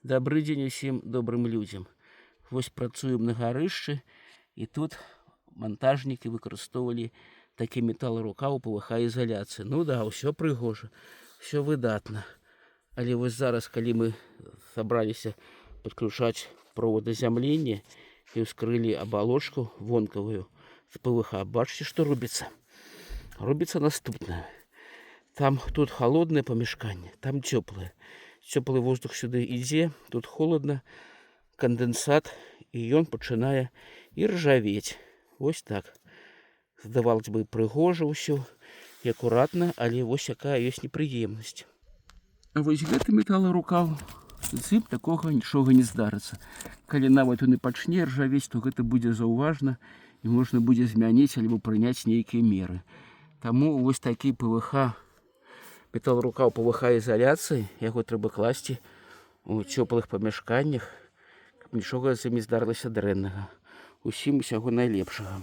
Добрый дзень усім добрым людзям. Вось працуем на гарышчы, і тут монтажнікі выкарыстоўвалі такі металлурукаў ПВХ ізаляцыі. Ну да, ўсё прыгожа, все выдатна. Але вось зараз, калі мы сабраліся падключаць проводазямлення і ўскрылі абалочку вонкавую з ПВХ, бачыце, што робіцца? Робіцца наступнае. Там тут холодное памяшканне, там цёплае. Цёплы воздух сюды ідзе, тут холодна, кандэнсат, і ён пачынае і ржавець. Вось так. Здавалось бы, прыгожа ўсё і акуратна, але вось якая ёсць непрыемнасць. А вось гэты металлурукаў, з ім такога нічога не здарыцца. Калі нават ён і пачне ржавець, то гэта будзе заўважна, і можна будзе змяніць альбо прыняць нейкія меры. Таму вось такі ПВХ, металлурукаў ПВХ ізаляцыі, яго трэба класці у цёплых памяшканнях, каб нічога з імі здарылася дрэннага. Усім усяго найлепшага.